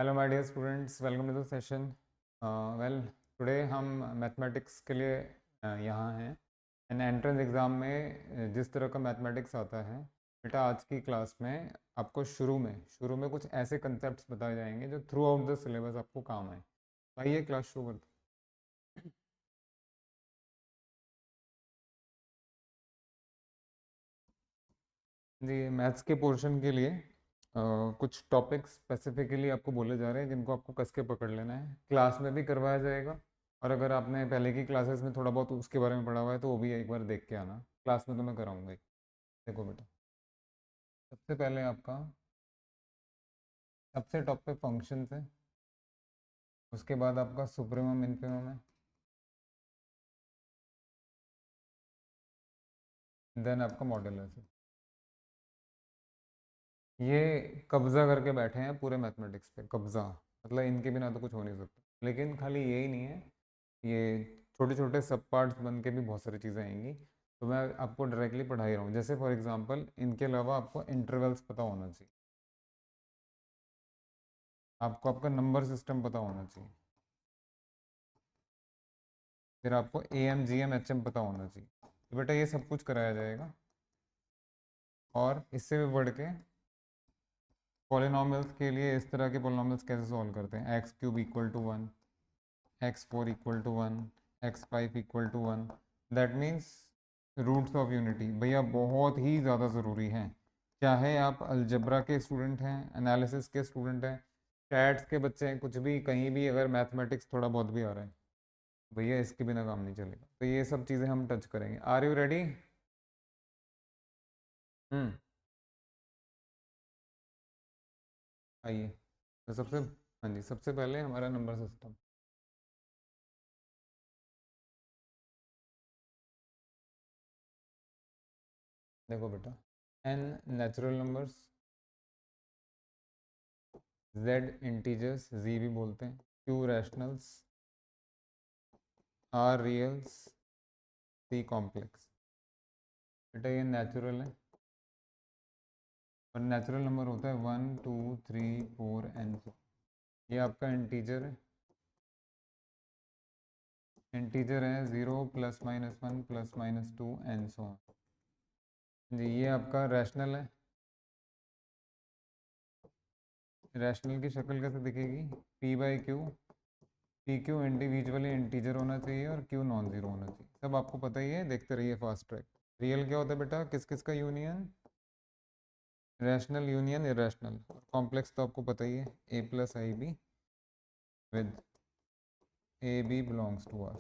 Hello my dear students, welcome to the session. Well, today हम mathematics के लिए यहाँ हैं। एंड एंट्रेंस एग्ज़ाम में जिस तरह का मैथमेटिक्स आता है बेटा, आज की क्लास में आपको शुरू में कुछ ऐसे कंसेप्ट्स बताए जाएंगे जो थ्रू आउट द सिलेबस आपको काम आए। आइए क्लास शुरू करते हैं। जी, मैथ्स के पोर्शन के लिए कुछ टॉपिक्स स्पेसिफिकली आपको बोले जा रहे हैं जिनको आपको कस के पकड़ लेना है। क्लास में भी करवाया जाएगा, और अगर आपने पहले की क्लासेस में थोड़ा बहुत उसके बारे में पढ़ा हुआ है तो वो भी एक बार देख के आना। क्लास में तो मैं कराऊंगा ही। देखो बेटा, सबसे पहले आपका सबसे टॉप पे फंक्शन है, उसके बाद आपका सुप्रीमम इन्फिमम है, देन आपका मॉडुलस है। ये कब्जा करके बैठे हैं पूरे मैथमेटिक्स पे, कब्जा मतलब इनके बिना तो कुछ हो नहीं सकता। लेकिन खाली यही नहीं है, ये छोटे छोटे सब पार्ट्स बन के भी बहुत सारी चीज़ें आएंगी। तो मैं आपको डायरेक्टली पढ़ा ही रहा हूँ। जैसे फॉर एग्जांपल, इनके अलावा आपको इंटरवल्स पता होना चाहिए, आपको आपका नंबर सिस्टम पता होना चाहिए, फिर आपको A M G M H M पता होना चाहिए। तो बेटा ये सब कुछ कराया जाएगा। और इससे भी बढ़ के पॉलिनॉमियल्स के लिए इस तरह के पॉलिनॉमियल्स कैसे सॉल्व करते हैं। X cube equal to one, X four equal to one, X five equal to one. That means roots of unity भैया बहुत ही ज़्यादा ज़रूरी हैं। चाहे आप अलजबरा के स्टूडेंट हैं, एनालिसिस के स्टूडेंट हैं, स्टैट्स के बच्चे हैं, कुछ भी कहीं भी अगर मैथमेटिक्स थोड़ा बहुत भी आ रहा है भैया, इसके बिना काम नहीं चलेगा। तो ये सब चीज़ें हम टच करेंगे। Are you ready? हम्म। आइए, तो हाँ जी, सबसे पहले हमारा नंबर सिस्टम। देखो बेटा, N natural numbers, Z integers, जी भी बोलते हैं, Q rationals, R reals, C complex. बेटा ये नेचुरल है, और नेचुरल नंबर होता है 1 2 3 4 ये आपका इंटीजर है 0 +-1 +-2 एंड सो ऑन। जी, ये आपका रैशनल है। रैशनल की शक्ल कैसे दिखेगी? P/Q। P Q individually integer होना चाहिए और क्यू नॉन जीरो होना चाहिए। सब आपको पता ही है, देखते रहिए फास्ट ट्रैक। रियल क्या होता है बेटा? किस किस का union? Rational union irrational. Complex तो आपको पता ही है, A+IB with AB belongs to R.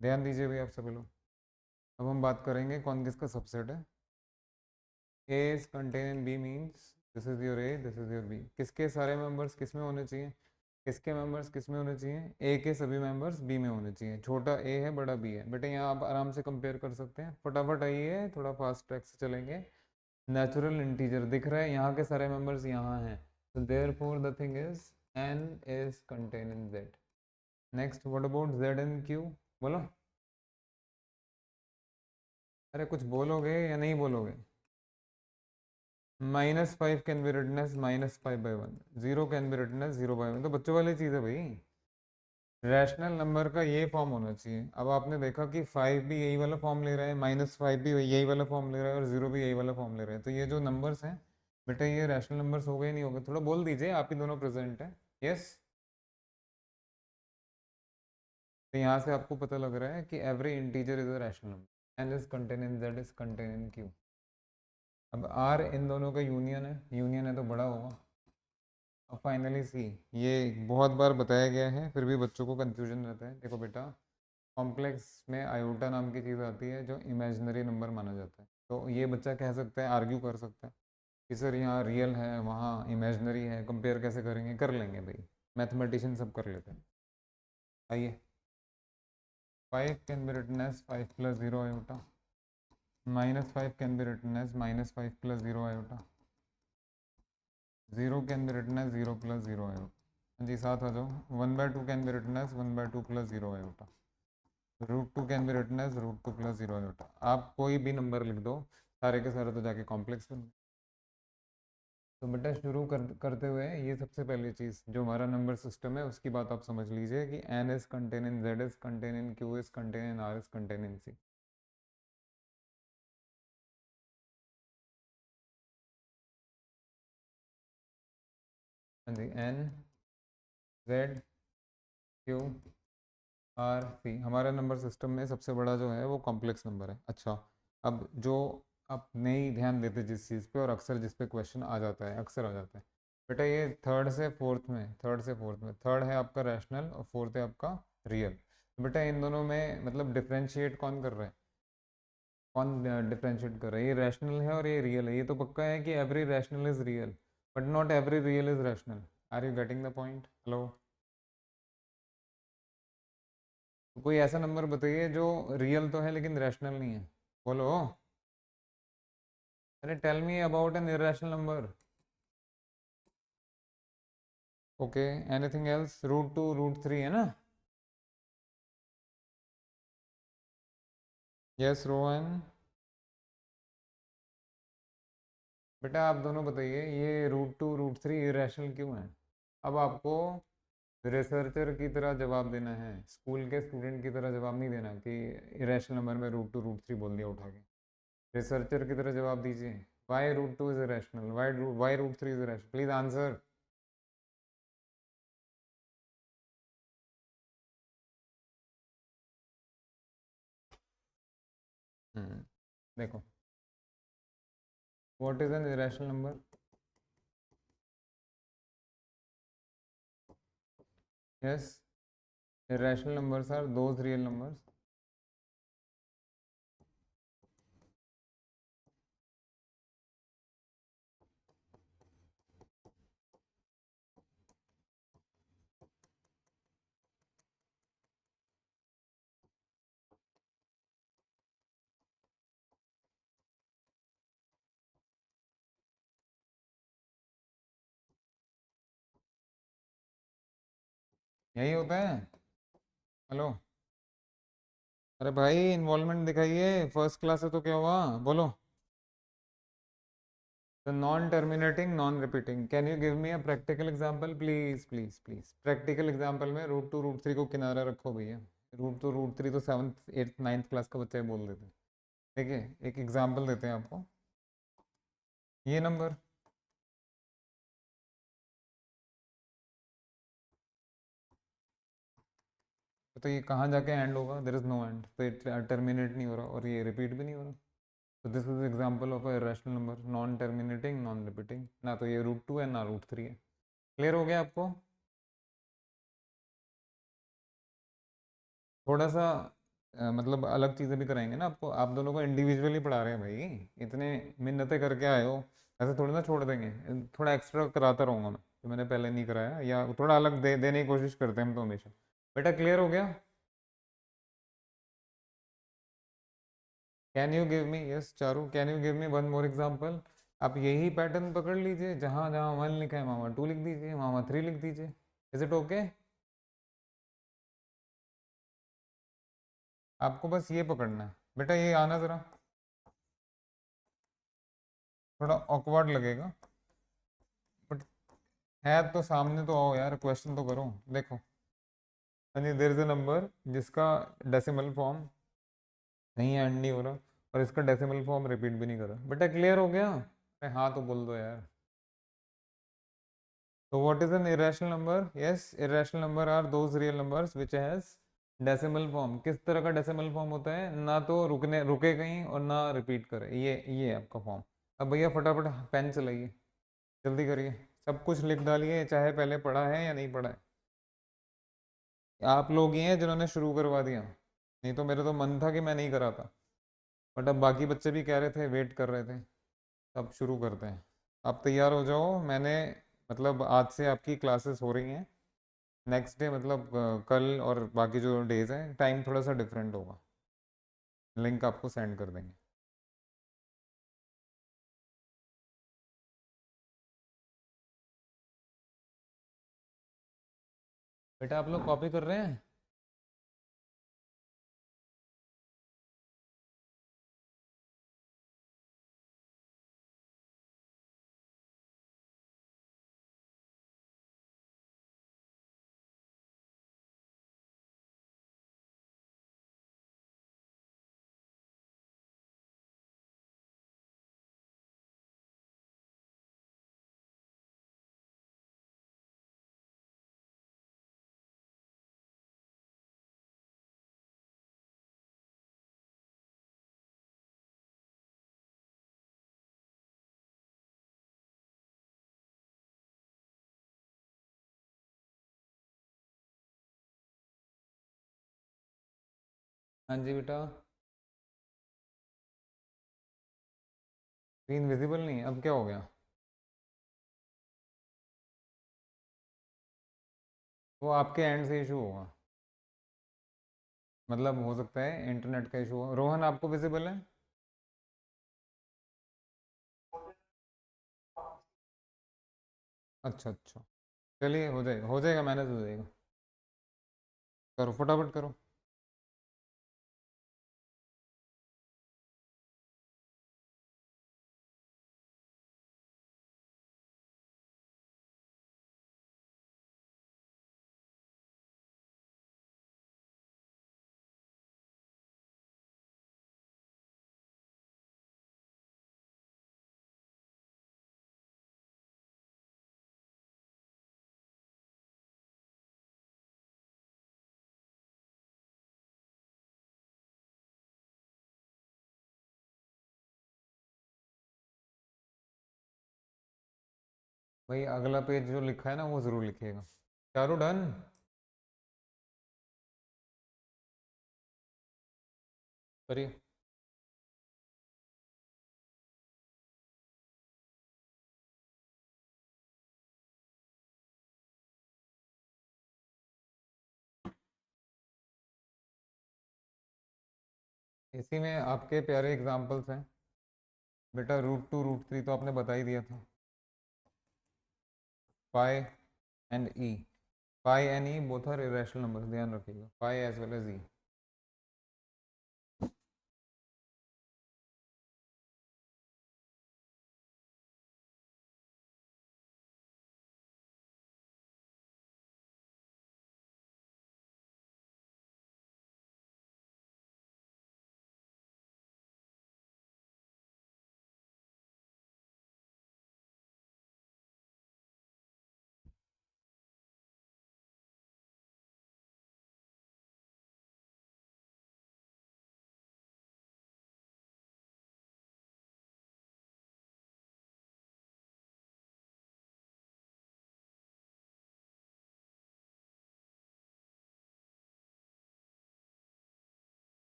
ध्यान दीजिए भाई आप सभी लोग। अब हम बात करेंगे कौन किसका सबसेट है। A is contained in B means this is your A, this is your B। किसके सारे मेंबर्स किस में होने चाहिए? किसके मेंबर्स किस में होने चाहिए? A के सभी मेंबर्स B में होने चाहिए। छोटा A है, बड़ा B है। बेटे यहाँ आप आराम से कंपेयर कर सकते हैं। फटाफट आइए, थोड़ा फास्ट ट्रैक से चलेंगे। नेचुरल इंटीजर दिख रहा है, यहाँ के सारे मेंबर्स यहाँ हैं, तो therefore the thing is n is contained in Z। Next, what about Z and Q? बोलो। अरे कुछ बोलोगे या नहीं बोलोगे? -5 can be written as -5/1, 0 can be written as 0/1। तो बच्चों वाली चीज़ है भाई। रैशनल नंबर का ये फॉर्म होना चाहिए। अब आपने देखा कि 5 भी यही वाला फॉर्म ले रहा है, -5 भी यही वाला फॉर्म ले रहा है, और 0 भी यही वाला फॉर्म ले रहा है। तो ये जो नंबर्स हैं बेटा, ये रैशनल नंबर्स हो गए नहीं हो गए? थोड़ा बोल दीजिए, आप ही दोनों प्रेजेंट हैं। यस। तो यहाँ से आपको पता लग रहा है कि every integer is a rational number. N is contain in Z is contain in Q. अब आर इन दोनों का यूनियन है तो बड़ा होगा। अब फाइनली सी, ये बहुत बार बताया गया है फिर भी बच्चों को कंफ्यूजन रहता है। देखो बेटा, कॉम्प्लेक्स में आयोटा नाम की चीज़ आती है जो इमेजिनरी नंबर माना जाता है। तो ये बच्चा कह सकता है, आर्ग्यू कर सकता है कि सर यहाँ रियल है, वहाँ इमेजिनरी है, कंपेयर कैसे करेंगे? कर लेंगे भाई, मैथमेटिशियन सब कर लेते हैं। आइए, 5 can be written as 5 + 0 iota, -5 can be written as -5 + 0 iota, 0 can be written as 0 + 0 iota. जी साथ आ जाओ। 1/2 can be written as 1/2 + 0 iota. √2 can be written as √2 + 0 iota. आप कोई भी नंबर लिख दो, सारे के सारे तो जाके कॉम्प्लेक्स बन गए। तो बेटा शुरू करते हुए ये सबसे पहली चीज़ जो हमारा नंबर सिस्टम है उसकी बात आप समझ लीजिए कि N is contain in Z is contain in Q is contain in R is contain in C. हाँ जी, N Z Q R C हमारे नंबर सिस्टम में सबसे बड़ा जो है वो कॉम्प्लेक्स नंबर है। अच्छा, अब जो आप नहीं ध्यान देते जिस चीज़ पे और अक्सर जिस पे क्वेश्चन आ जाता है, अक्सर आ जाता है बेटा, ये थर्ड है आपका रैशनल और फोर्थ है आपका रियल। तो बेटा इन दोनों में मतलब डिफ्रेंशिएट कौन कर रहा है, कौन डिफ्रेंशिएट कर रहा है? ये रैशनल है और ये रियल है। ये तो पक्का है कि every rational is real but not every real is rational. Are you getting the point? Hello. तो कोई ऐसा नंबर बताइए जो रियल तो है लेकिन रैशनल नहीं है, बोलो। अरे tell me about an irrational number. Okay, anything else? Root two root three है ना? यस रोहन। बेटा आप दोनों बताइए ये root two root three irrational क्यों है? अब आपको रिसर्चर की तरह जवाब देना है, स्कूल के स्टूडेंट की तरह जवाब नहीं देना कि इरेशनल नंबर में रूट टू रूट थ्री बोल दिया उठा के। रिसर्चर की तरह जवाब दीजिए। Why root two is irrational, why root three is irrational, please answer. देखो, what is an irrational number? Yes, irrational numbers are those real numbers। यही होता है। हेलो। अरे भाई इन्वॉल्वमेंट दिखाइए, फर्स्ट क्लास है तो क्या हुआ, बोलो। The non terminating non repeating, can you give me a practical example please please please? Practical example में रूट टू रूट थ्री को किनारा रखो भैया। रूट टू रूट थ्री तो सेवन्थ एट्थ नाइन्थ क्लास का बच्चा ही बोल देते हैं। देखिए एक एग्जांपल देते हैं आपको। ये नंबर, तो ये कहाँ जाके एंड होगा? देर इज नो एंड, तो ये टर्मिनेट नहीं हो रहा और ये रिपीट भी नहीं हो रहा। तो this is example of a irrational number, non terminating non repeating. ना तो ये रूट टू है ना रूट थ्री है। क्लियर हो गया आपको? थोड़ा सा मतलब अलग चीज़ें भी कराएंगे ना आपको, आप दोनों को इंडिविजुअली पढ़ा रहे हैं भाई, इतने मिन्नतें करके आए हो, ऐसे थोड़ी ना छोड़ देंगे। थोड़ा एक्स्ट्रा कराता रहूँगा मैं, जो मैंने पहले नहीं कराया, या थोड़ा अलग देने की कोशिश करते हैं हम तो हमेशा। बेटा क्लियर हो गया? Can you give me, yes Charu, can you give me one more example? आप यही पैटर्न पकड़ लीजिए, जहाँ जहाँ वन लिखा है वहाँ टू लिख दीजिए, वहाँ थ्री लिख दीजिए। Is it okay? आपको बस ये पकड़ना है बेटा, ये आना ज़रा, थोड़ा ऑकवर्ड लगेगा बट है तो सामने तो आओ यार, क्वेश्चन तो करो। देखो, यानी देर इज अ नंबर जिसका डेसिमल फॉर्म नहीं एंड नहीं हो रहा और इसका डेसिमल फॉर्म रिपीट भी नहीं कर रहा। बेटा क्लियर हो गया? अरे हाँ तो बोल दो यार। तो what is an irrational number? Yes, irrational number are those real numbers which has decimal form. किस तरह का डेसिमल फॉर्म होता है? ना तो रुके कहीं और ना रिपीट करे, ये है आपका फॉर्म। अब भैया फटाफट पेन चलाइए, जल्दी करिए, सब कुछ लिख डालिए, चाहे पहले पढ़ा है या नहीं पढ़ा है। आप लोग ही हैं जिन्होंने शुरू करवा दिया, नहीं तो मेरा तो मन था कि मैं नहीं कराता, बट अब बाकी बच्चे भी कह रहे थे, वेट कर रहे थे। अब शुरू करते हैं। आप तैयार हो जाओ, मैंने मतलब आज से आपकी क्लासेस हो रही हैं। नेक्स्ट डे मतलब कल और बाकी जो डेज हैं टाइम थोड़ा सा डिफरेंट होगा। लिंक आपको सेंड कर देंगे। बेटा आप लोग कॉपी कर रहे हैं? हाँ जी बेटा। स्क्रीन विजिबल नहीं है, अब क्या हो गया? वो आपके एंड से इशू होगा, मतलब हो सकता है इंटरनेट का इशू हो। रोहन आपको विजिबल है? अच्छा अच्छा, चलिए हो जाएगा, मैनेज हो जाएगा। करो फटाफट करो। भाई अगला पेज जो लिखा है ना वो ज़रूर लिखिएगा। चारों डन? करिए। इसी में आपके प्यारे एग्जाम्पल्स हैं बेटा। √2 √3 तो आपने बता ही दिया था। Pi and e, pi and e both are irrational numbers, ध्यान रखिएगा, pi as well as e.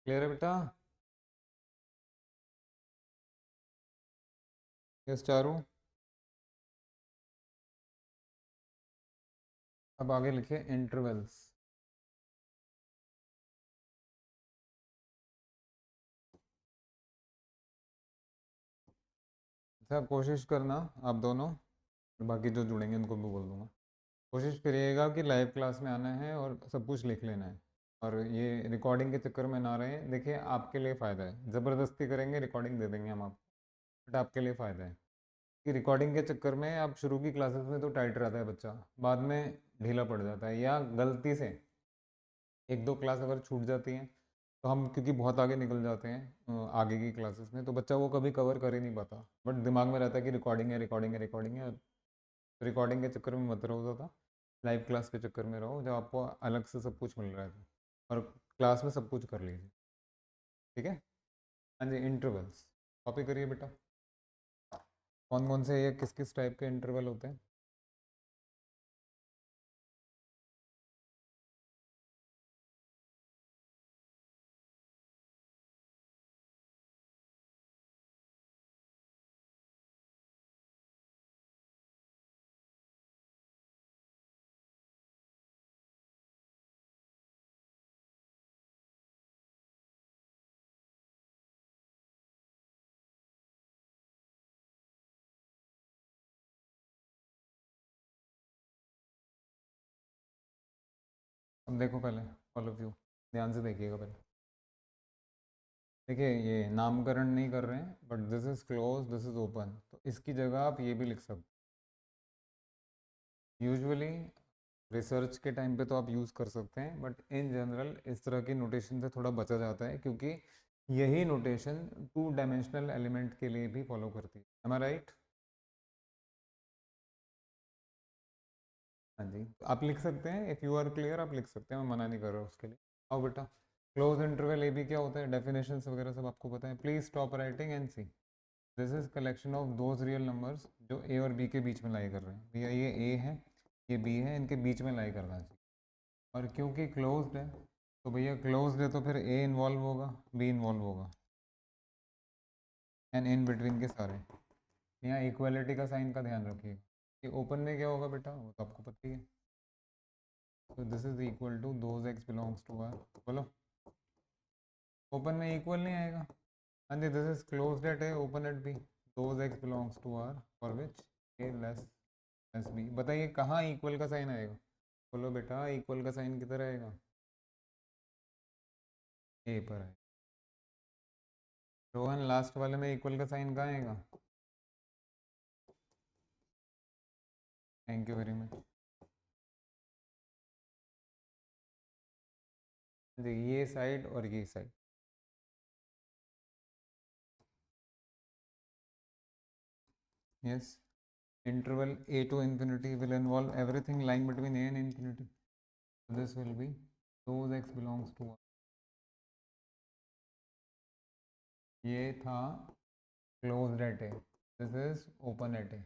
Clear है बेटा? यस चारू। अब आगे लिखिए इंटरवल्स। अच्छा कोशिश करना आप दोनों, बाकी जो जुड़ेंगे उनको भी बोल दूंगा, कोशिश करिएगा कि लाइव क्लास में आना है और सब कुछ लिख लेना है। और ये रिकॉर्डिंग के चक्कर में ना रहें। देखिए आपके लिए फ़ायदा है, ज़बरदस्ती करेंगे रिकॉर्डिंग दे देंगे हम आपको, बट आपके लिए फ़ायदा है कि रिकॉर्डिंग के चक्कर में आप शुरू की क्लासेस में तो टाइट रहता है बच्चा, बाद में ढीला पड़ जाता है, या गलती से एक दो क्लास अगर छूट जाती हैं तो हम क्योंकि बहुत आगे निकल जाते हैं आगे की क्लासेस में, तो बच्चा वो कभी कवर कर ही नहीं पाता। बट दिमाग में रहता है कि रिकॉर्डिंग है रिकॉर्डिंग है रिकॉर्डिंग है। रिकॉर्डिंग के चक्कर में मत रहो ज़्यादा, लाइव क्लास के चक्कर में रहो जब आपको अलग से सब कुछ मिल रहा है और क्लास में सब कुछ कर लीजिए। ठीक है? हाँ जी, इंटरवल्स कॉपी करिए बेटा। कौन कौन से ये किस किस टाइप के इंटरवल होते हैं? अब देखो पहले, ऑल ऑफ यू ध्यान से देखिएगा पहले। देखिए ये नामकरण नहीं कर रहे हैं, but this is close this is open, तो इसकी जगह आप ये भी लिख सकते। यूजुअली रिसर्च के टाइम पे तो आप यूज़ कर सकते हैं, बट इन जनरल इस तरह की नोटेशन से थोड़ा बचा जाता है, क्योंकि यही नोटेशन 2 डायमेंशनल एलिमेंट के लिए भी फॉलो करती है। एम आई राइट? हाँ जी, तो आप लिख सकते हैं, इफ़ यू आर क्लियर आप लिख सकते हैं, मैं मना नहीं कर रहा हूँ उसके लिए। आओ बेटा, क्लोज इंटरवल ए बी क्या होता है, डेफिनेशंस वगैरह सब आपको पता है। Please stop writing and see. This is collection of those real numbers जो ए और बी के बीच में लाई कर रहे हैं। भैया ये ए है, ये बी है, इनके बीच में लाई करना चाहिए। और क्योंकि क्लोज्ड है तो भैया क्लोज्ड है तो फिर ए इन्वॉल्व होगा, बी इन्वॉल्व होगा, एंड इन बिटवीन के सारे। यहाँ इक्वालिटी का साइन का ध्यान रखिएगा कि ओपन में क्या होगा बेटा, वो तो आपको पता ही है। तो this is equal to those x belongs to R. बोलो, ओपन में इक्वल नहीं आएगा। हाँ जी, this is closed at a, open at b, those x belongs to R for which a less less b. बताइए कहाँ इक्वल का sign आएगा? बोलो बेटा, इक्वल का साइन किधर आएगा? ए पर है। रोहन, लास्ट वाले में इक्वल का साइन कहाँ आएगा? Thank you very much. ये साइड और ये side. Yes, interval a to infinity will involve everything lying between a and infinity. So this will be those x belongs to 1. ये था closed at a, this is open at a.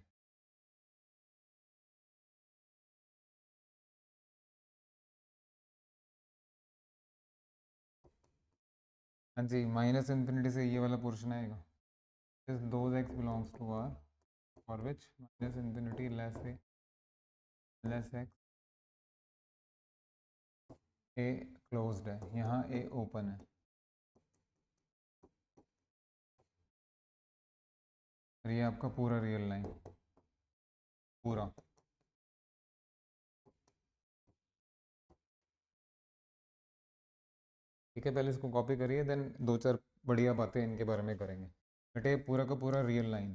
हाँ जी, minus infinity से ये वाला portion आएगा। This those x belongs to R for which minus infinity less A less X, A closed है, यहाँ ए open है। और ये आपका पूरा रियल लाइन पूरा। ठीक है, पहले इसको कॉपी करिए, देन दो चार बढ़िया बातें इनके बारे में करेंगे। बेटे पूरा का पूरा real line.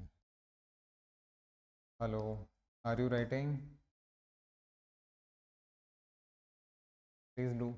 Hello, are you writing? Please do.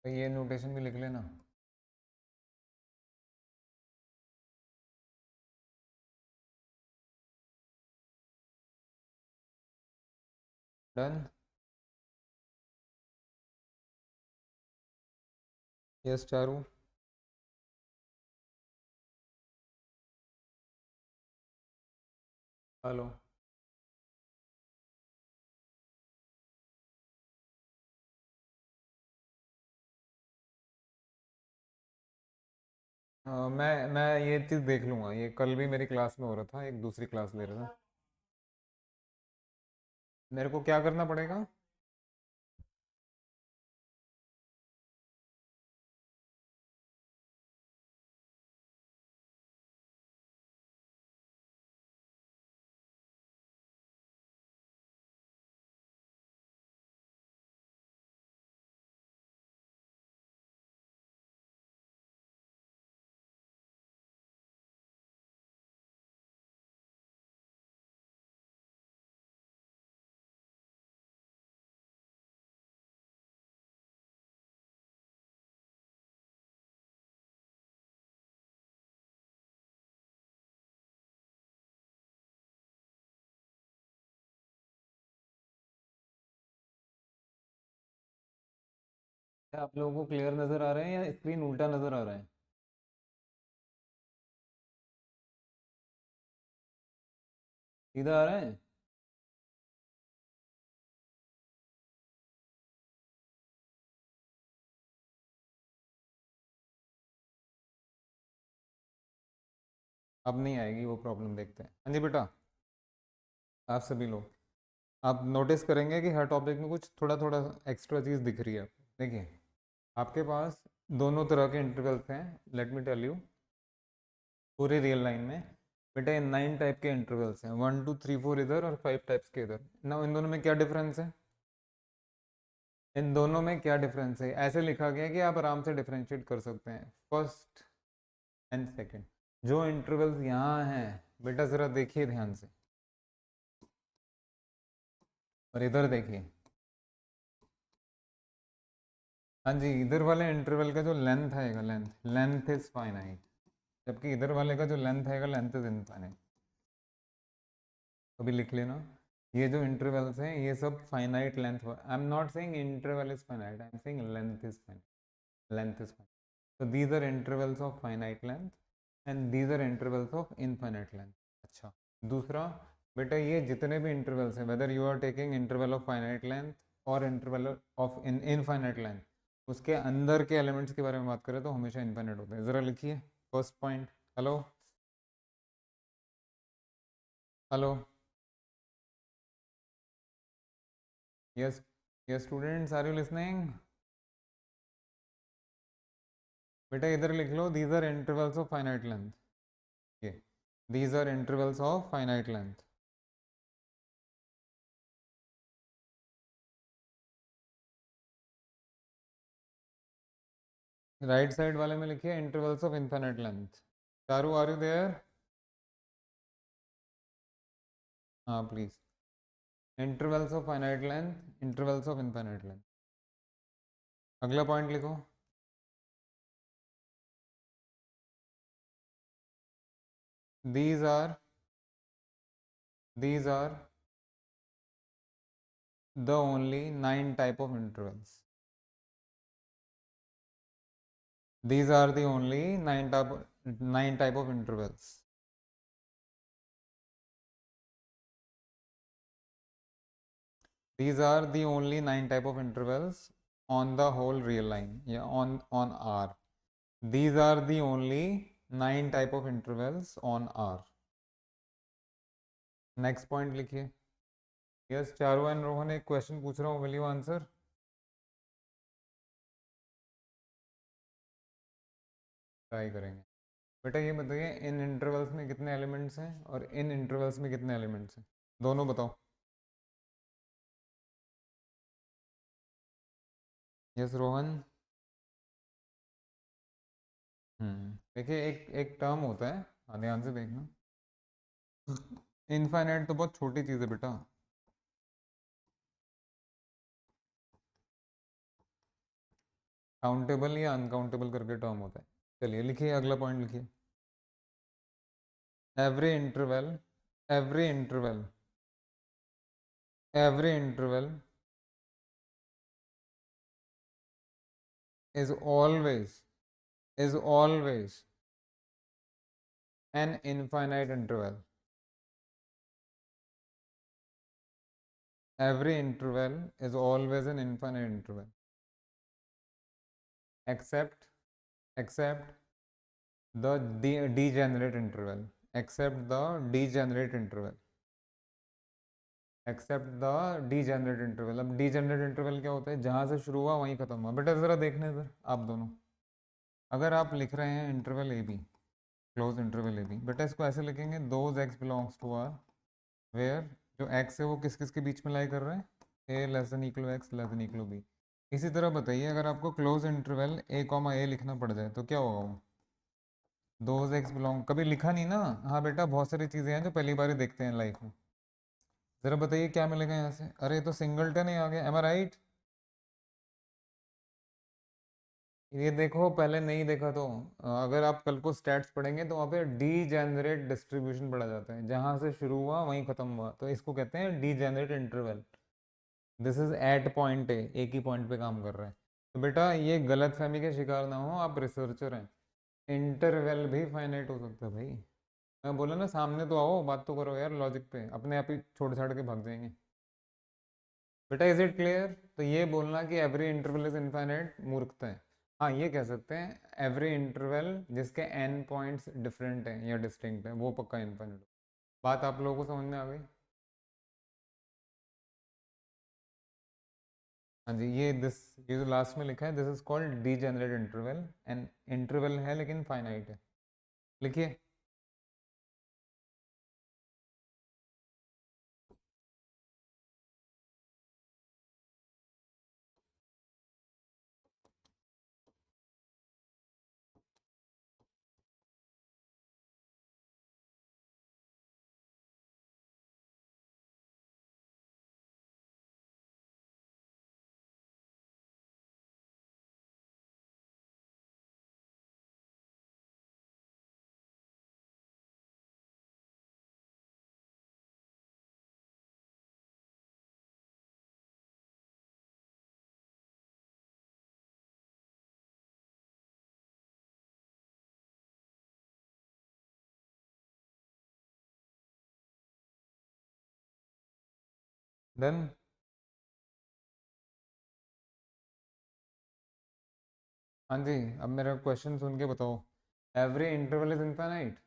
तो ये नोटेशन भी लिख लेना। डन। यस चारू। हेलो। मैं ये चीज़ देख लूँगा, ये कल भी मेरी क्लास में हो रहा था, एक दूसरी क्लास ले रहा था। मेरे को क्या करना पड़ेगा? क्या आप लोगों को क्लियर नज़र आ रहे हैं या स्क्रीन उल्टा नज़र आ रहा है? सीधा आ रहा है? अब नहीं आएगी वो प्रॉब्लम, देखते हैं। हाँ जी बेटा, आप सभी लोग आप नोटिस करेंगे कि हर टॉपिक में कुछ थोड़ा थोड़ा एक्स्ट्रा चीज़ दिख रही है आपको। देखिए, आपके पास दोनों तरह के इंटरवल्स हैं, लेट मी टेल यू। पूरे रियल लाइन में बेटा ये 9 टाइप के इंटरवल्स हैं, 1 2 3 4 इधर और 5 टाइप्स के इधर ना। इन दोनों में क्या डिफरेंस है? इन दोनों में क्या डिफरेंस है? ऐसे लिखा गया है कि आप आराम से डिफरेंशिएट कर सकते हैं फर्स्ट एंड सेकंड। जो इंटरवल्स यहाँ हैं बेटा ज़रा देखिए ध्यान से, और इधर देखिए। हाँ जी, इधर वाले इंटरवल का जो लेंथ आएगा, लेंथ लेंथ इज फाइनाइट, जबकि इधर वाले का जो लेंथ आएगा लेंथ इज इनफाइनाइट। अभी लिख लेना, ये जो इंटरवल्स हैं ये सब finite length. I am not saying interval is finite, I am saying length is finite, length is finite. So these are intervals of finite length and these are intervals of infinite length. अच्छा, दूसरा बेटा ये जितने भी intervals हैं, whether you are taking interval of finite length और interval of infinite length, उसके अंदर के एलिमेंट्स के बारे में बात करें तो हमेशा इनफाइनाइट होते हैं। ज़रा लिखिए first point. Hello hello, yes yes students, are you listening? बेटा इधर लिख लो, these are intervals of finite length. ये these are intervals of finite length. Right side वाले में लिखिए intervals of infinite length. Charu, are you there? हाँ please, intervals of finite length, intervals of infinite length. अगला पॉइंट लिखो, these are these are the only 9 type of intervals. These are the only 9 type of intervals. These are the only 9 type of intervals on the whole real line. Yeah, on R. These are the only 9 type of intervals on R. Next point लिखिए। Yes Charu and Rohan, एक question पूछ रहा हूँ, will you answer? Try करेंगे। बेटा ये बताइए, इन intervals में कितने एलिमेंट्स हैं और इन इंटरवल्स में कितने एलिमेंट्स हैं, दोनों बताओ। यस रोहन। देखिए एक एक टर्म होता है, ध्यान से देखना। इनफाइनाइट तो बहुत छोटी चीज़ है बेटा, काउंटेबल या अनकाउंटेबल करके टर्म होता है। चलिए लिखिए, अगला पॉइंट लिखिए। Every interval every interval every interval is always is always an infinite interval. Every interval is always an infinite interval except the degenerate interval, except the degenerate interval, except the degenerate interval. अब degenerate interval क्या होता है? जहाँ से शुरू हुआ वहीं खत्म हुआ। बेटा ज़रा देखने इधर आप दोनों, अगर आप लिख रहे हैं interval A B, close interval A B, बेटा इसको ऐसे लिखेंगे, those x belongs to R where जो एक्स है वो किस किस के बीच में लाई कर रहे हैं, a less than equal x less than equal b. इसी तरह बताइए, अगर आपको close interval a comma a लिखना पड़ जाए तो क्या होगा वो? दोज एक्स बिलोंग, कभी लिखा नहीं ना? हाँ बेटा, बहुत सारी चीज़ें हैं जो पहली बार ही देखते हैं लाइफ में। ज़रा बताइए क्या मिलेगा यहाँ से? अरे तो सिंगलटन ही आ गया, एम आई राइट? ये देखो, पहले नहीं देखा तो अगर आप कल को स्टैट्स पढ़ेंगे तो वहाँ पे डीजेनरेट डिस्ट्रीब्यूशन पढ़ा जाता है, जहाँ से शुरू हुआ वहीं खत्म हुआ, तो इसको कहते हैं degenerate interval. This is at point A, एक ही पॉइंट पे काम कर रहा है। तो बेटा ये गलत फहमी के शिकार ना हो, आप रिसर्चर हैं, इंटरवल भी फाइनाइट हो सकता है भाई। मैं बोला ना, सामने तो आओ, बात तो करो यार, लॉजिक पे अपने आप ही छोड़ छाड़ के भाग जाएंगे। बेटा इज इट क्लियर? तो ये बोलना कि एवरी इंटरवल इज इनफाइनाइट मूर्खता है। हाँ ये कह सकते हैं एवरी इंटरवल जिसके एन पॉइंट्स डिफरेंट हैं या डिस्टिंक्ट हैं वो पक्का इनफाइनाइट। बात आप लोगों को समझ में आ गई? हाँ जी, ये जो लास्ट में लिखा है this is called degenerate interval, and interval है लेकिन फाइनाइट है। लिखिए। डन। हाँ जी, अब मेरा क्वेश्चन सुन के बताओ, every interval is infinite,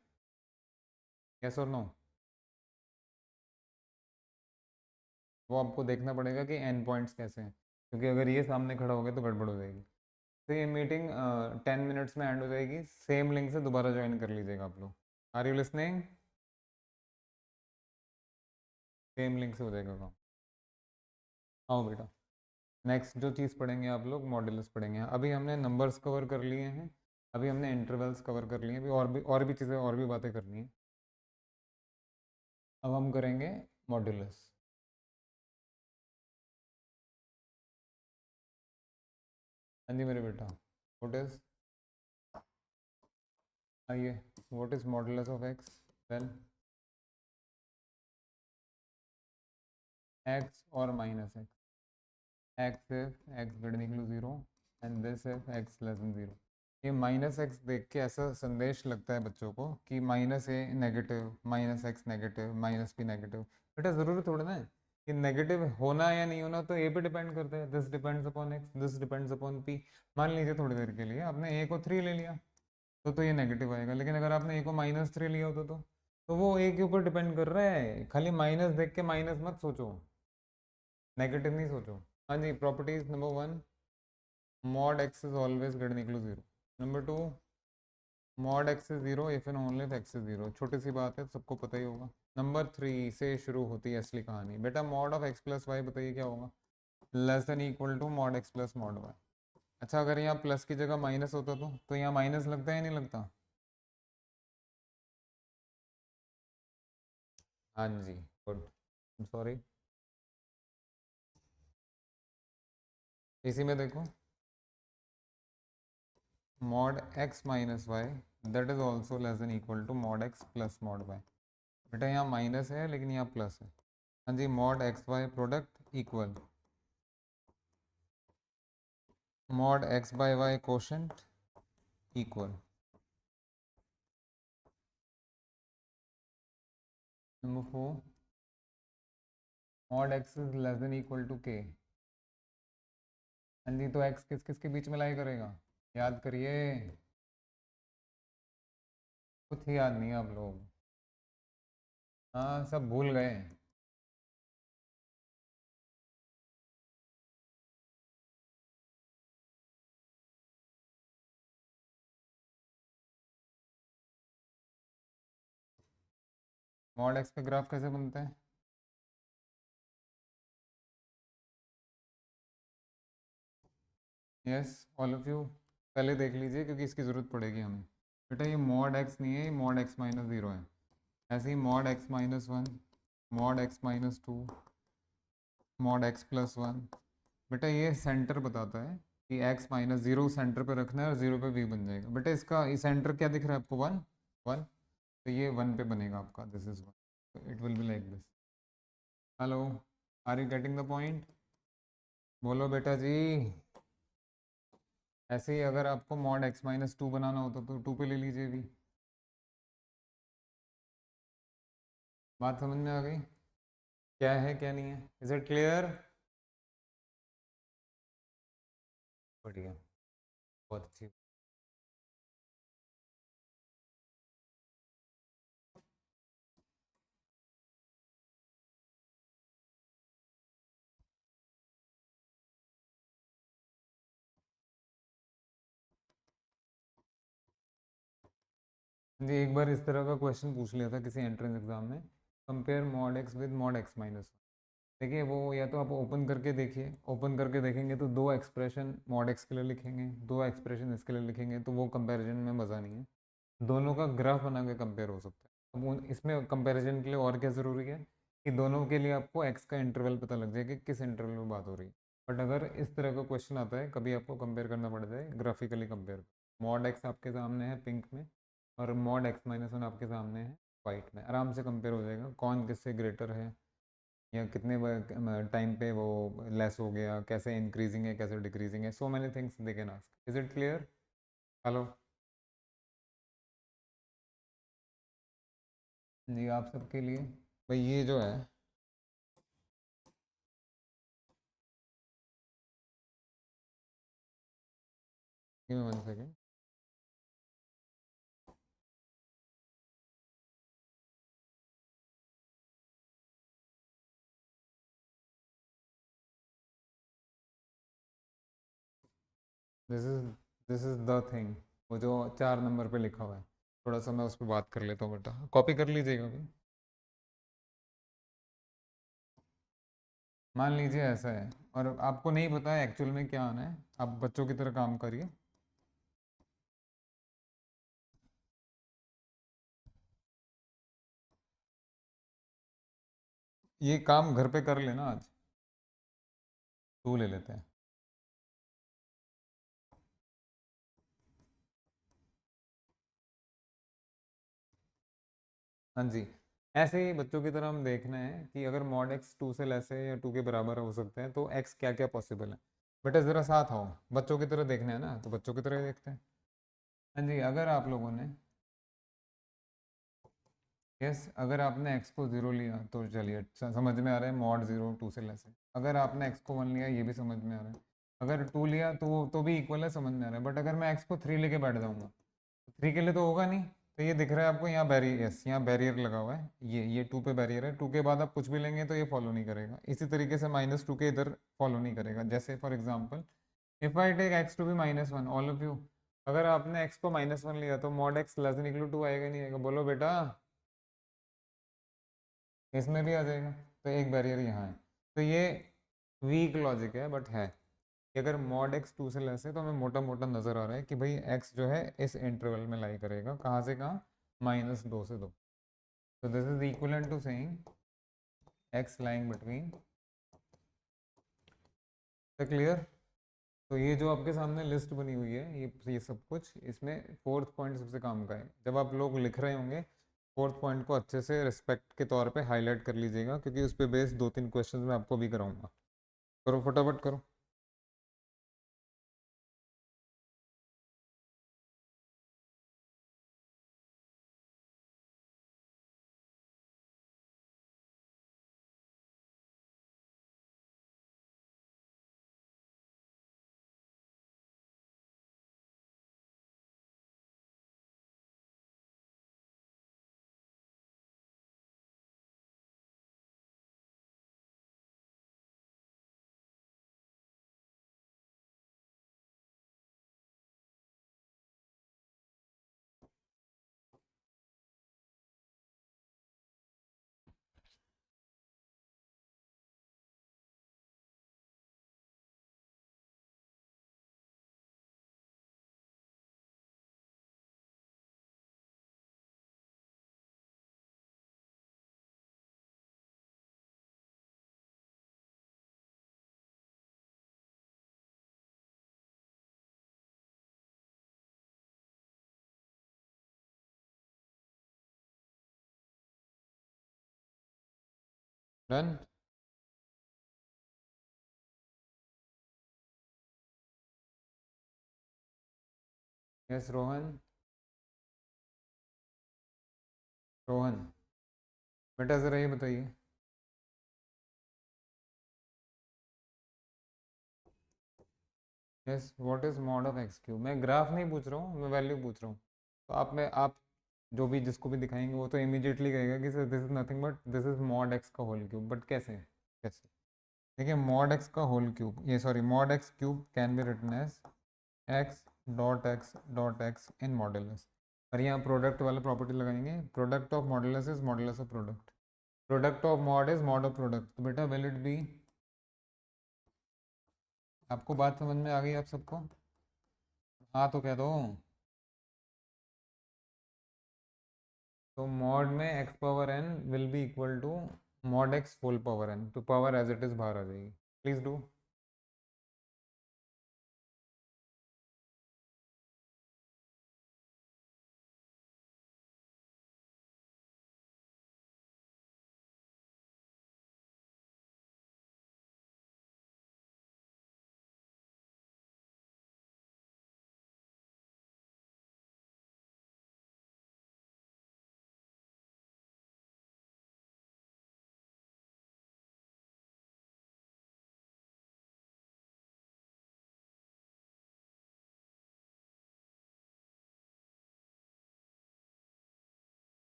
yes और नो? वो आपको देखना पड़ेगा कि एंड पॉइंट्स कैसे हैं, क्योंकि अगर ये सामने खड़ा हो गया तो गड़बड़ हो जाएगी। तो ये मीटिंग 10 मिनट्स में एंड हो जाएगी, सेम लिंक से दोबारा ज्वाइन कर लीजिएगा आप लोग। Are you listening? Same link से हो जाएगा काम। आओ बेटा, नेक्स्ट जो चीज़ पढ़ेंगे आप लोग मॉड्यूलस पढ़ेंगे। अभी हमने नंबर्स कवर कर लिए हैं, अभी हमने इंटरवल्स कवर कर लिए हैं, अभी और भी चीज़ें और भी बातें करनी है। अब हम करेंगे मॉड्यूलस। हाँ जी मेरे बेटा, व्हाट इज, आइए, what is modulus of x? Well, x और minus x, x if x greater equal to zero and this if x less than zero. ये माइनस एक्स देख के ऐसा संदेश लगता है बच्चों को कि minus a negative, minus x negative, minus p negative. बेटा ज़रूरी थोड़ा ना है कि नेगेटिव होना या नहीं होना, तो ए पे डिपेंड करता है, this depends upon x, this depends upon P. मान लीजिए थोड़ी देर के लिए आपने ए को 3 ले लिया तो ये नेगेटिव आएगा, लेकिन अगर आपने ए को -3 लिया होता तो वो ए के ऊपर डिपेंड कर रहा है। खाली माइनस देख के माइनस मत सोचो, नेगेटिव नहीं सोचो। हाँ जी, properties number 1, mod x is always greater equal to zero. Number 2, mod x is zero if and only if x is zero. छोटी सी बात है, सबको पता ही होगा। नंबर 3 से शुरू होती है असली कहानी। बेटा mod of X plus Y बताइए क्या होगा? Less than equal to mod x plus mod Y. अच्छा, अगर यहाँ प्लस की जगह माइनस होता तो यहाँ माइनस लगता है या नहीं लगता? हाँ जी, गुड, सॉरी। इसी में देखो, mod x minus y that is also less than equal to mod x plus mod y. बेटा यहाँ माइनस है लेकिन यहाँ प्लस है। हाँ जी, mod x y product equal mod x by y quotient equal. Number 4, mod x is less than equal to k. हाँ जी, तो एक्स किस किस के बीच में लाई करेगा? याद करिए, कुछ याद नहीं है आप लोग? हाँ, सब भूल गए। मॉड एक्स का ग्राफ कैसे बनता है? यस, ऑल ऑफ यू पहले देख लीजिए क्योंकि इसकी ज़रूरत पड़ेगी हमें। बेटा ये मॉड एक्स नहीं है, ये मॉड एक्स माइनस ज़ीरो है। ऐसे ही mod x minus one, mod x minus two, mod x plus one. बेटा ये सेंटर बताता है कि एक्स माइनस ज़ीरो सेंटर पे रखना है और ज़ीरो पे वी बन जाएगा। बेटा इसका ये सेंटर क्या दिख रहा है आपको? वन, वन, तो ये वन पे बनेगा आपका, दिस इज वन, तो it will be like this. Hello, are you getting the point? बोलो बेटा जी। ऐसे ही अगर आपको मॉड एक्स माइनस टू बनाना होता तो टू पे ले लीजिए भी। बात समझ में आ गई? क्या है क्या नहीं है, इज इट क्लियर? बढ़िया। बहुत अच्छी। जी एक बार इस तरह का क्वेश्चन पूछ लिया था किसी एंट्रेंस एग्जाम में, compare mod x with mod x minus. देखिए वो या तो आप ओपन करके देखिए, ओपन करके देखेंगे तो दो एक्सप्रेशन मॉड एक्स के लिए लिखेंगे, दो एक्सप्रेशन इसके लिए लिखेंगे, तो वो कंपैरिजन में मज़ा नहीं है। दोनों का ग्राफ बना के कंपेयर हो सकता है। अब इसमें कंपैरिजन के लिए और क्या ज़रूरी है कि दोनों के लिए आपको एक्स का इंटरवल पता लग जाए कि किस इंटरवल में बात हो रही है। बट अगर इस तरह का क्वेश्चन आता है कभी आपको कंपेयर करना पड़ जाए, ग्राफिकली कंपेयर, मॉड एक्स आपके सामने है पिंक में और मॉड एक्स माइनस वन आपके सामने है वाइट में, आराम से कंपेयर हो जाएगा कौन किससे ग्रेटर है, या कितने टाइम पे वो लेस हो गया, कैसे इंक्रीजिंग है कैसे डिक्रीजिंग है, so many things they can ask. Is it clear? Hello जी आप सबके लिए भाई ये जो है, give me one second. This is the thing, वो जो 4 नंबर पे लिखा हुआ है, थोड़ा सा मैं उस पर बात कर लेता हूँ बेटा, कॉपी कर लीजिएगा अभी। मान लीजिए ऐसा है और आपको नहीं पता है एक्चुअल में क्या आना है, आप बच्चों की तरह काम करिए। ये काम घर पे कर लेना आज, टू ले लेते हैं। हाँ जी, ऐसे ही बच्चों की तरह हम देखना है कि अगर मॉड एक्स टू से लेस है या टू के बराबर हो सकते हैं तो एक्स क्या क्या पॉसिबल है। बेटा ज़रा साथ आओ, बच्चों की तरह देखना है ना तो बच्चों की तरह ही देखते हैं। हाँ जी, अगर आप लोगों ने, यस अगर आपने एक्स को ज़ीरो लिया तो चलिए समझ में आ रहा है मॉड ज़ीरो टू से लेस है। अगर आपने एक्स को वन लिया ये भी समझ में आ रहा है। अगर टू लिया तो भी इक्वल है, समझ में आ रहा है। बट अगर मैं एक्स को थ्री लेके बैठ जाऊंगा, थ्री के लिए तो होगा नहीं। तो ये दिख रहा है आपको यहाँ बैरियर, यस यहाँ बैरियर लगा हुआ है, ये टू पे बैरियर है, टू के बाद आप कुछ भी लेंगे तो ये फॉलो नहीं करेगा। इसी तरीके से माइनस टू के इधर फॉलो नहीं करेगा। जैसे for example if I take X to be minus one, all of you, अगर आपने एक्स को माइनस वन लिया तो mod x less than equal to आएगा नहीं आएगा, बोलो बेटा? इसमें भी आ जाएगा। तो एक बैरियर यहाँ है। तो ये वीक लॉजिक है बट है कि अगर मॉड एक्स टू से लेस है तो हमें मोटा मोटा नज़र आ रहा है कि भाई एक्स जो है इस इंटरवल में लाई करेगा, कहाँ से कहाँ, माइनस दो से दो। तो this is equal to saying X lying between, clear? तो ये जो आपके सामने लिस्ट बनी हुई है ये सब कुछ इसमें फोर्थ पॉइंट सबसे काम का है। जब आप लोग लिख रहे होंगे फोर्थ पॉइंट को अच्छे से रिस्पेक्ट के तौर पे हाईलाइट कर लीजिएगा, क्योंकि उस पर बेस दो तीन क्वेश्चंस मैं आपको भी कराऊंगा। करो फटाफट करो। डन। यस रोहन, रोहन बेटा ज़रा ये बताइए। Yes, what is mod of x cube? मैं ग्राफ नहीं पूछ रहा हूँ, मैं वैल्यू पूछ रहा हूँ। तो आप जो भी जिसको भी दिखाएंगे वो तो इमीडिएटली कहेगा कि sir this is nothing but this is mod x का होल क्यूब। बट कैसे कैसे? देखिए, मॉड एक्स का होल क्यूब, ये sorry, mod x cube can be written as x x in modulus. और यहाँ प्रोडक्ट वाला प्रॉपर्टी लगाएंगे, product of modulus is modulus of product, product of mod is mod of product. तो बेटा will it be, आपको बात समझ में आ गई आप सबको? हाँ तो कह दो। तो मॉड में x power n will be equal to mod x whole power n, तो पावर एज इट इज बाहर आ जाएगी। Please do.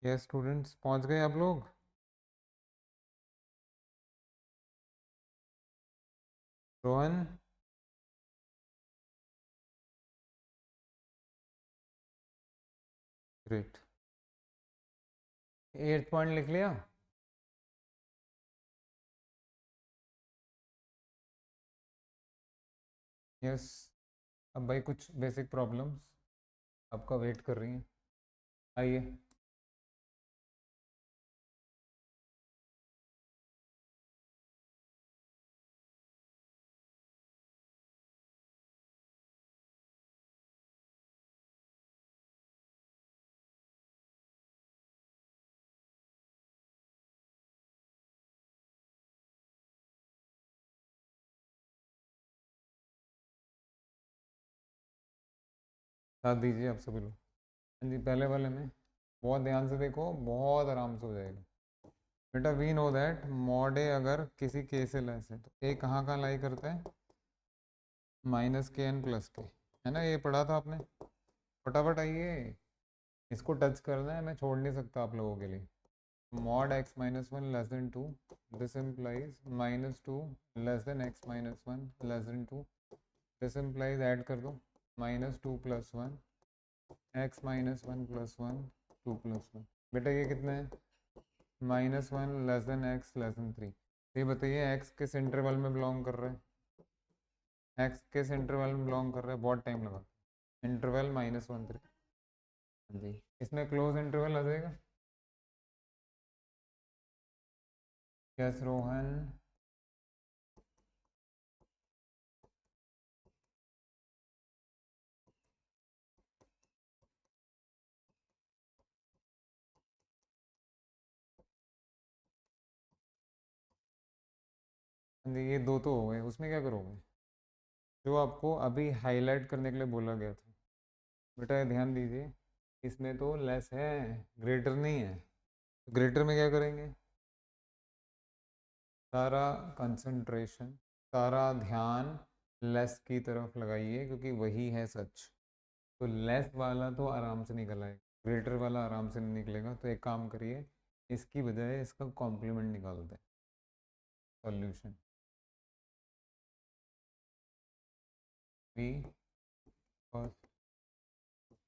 यस स्टूडेंट्स, पहुंच गए आप लोग? रोहन, ग्रेट। 8 पॉइंट लिख लिया? यस। अब भाई कुछ बेसिक प्रॉब्लम्स आपका वेट कर रही हैं, आइए। साथ दीजिए आप सभी लोग। हाँ जी, पहले वाले में बहुत ध्यान से देखो, बहुत आराम से हो जाएगा। बेटा वी नो दैट मॉड ए अगर किसी के से लेस है तो ए कहाँ कहाँ लाई करता है? माइनस के एन प्लस के, है ना? ये पढ़ा था आपने। फटाफट आइए, इसको टच करना है, मैं छोड़ नहीं सकता आप लोगों के लिए। Mod x minus one less than two, this implies minus two less than x minus one less than two, this implies add कर दो minus two plus one x minus one plus one two plus one. बेटा ये कितना है? Minus one less than x less than three. ये बताइए x किस interval में बिलोंग कर रहा है? एक्स किस इंटरवल में बिलोंग कर रहा है? बहुत टाइम लगा। Interval minus one three. जी, इसमें क्लोज इंटरवल आ जाएगा। यस रोहन। जी, ये दो तो हो गए, उसमें क्या करोगे? जो आपको अभी हाईलाइट करने के लिए बोला गया था, बेटा ये ध्यान दीजिए, इसमें तो लेस है, ग्रेटर नहीं है। ग्रेटर में क्या करेंगे? सारा कंसंट्रेशन, सारा ध्यान लेस की तरफ लगाइए, क्योंकि वही है सच। तो लेस वाला तो आराम से निकल आएगा, ग्रेटर वाला आराम से नहीं निकलेगा। तो एक काम करिए, इसकी बजाय इसका कॉम्प्लीमेंट निकाल दें, सॉल्यूशन। वी फर्स्ट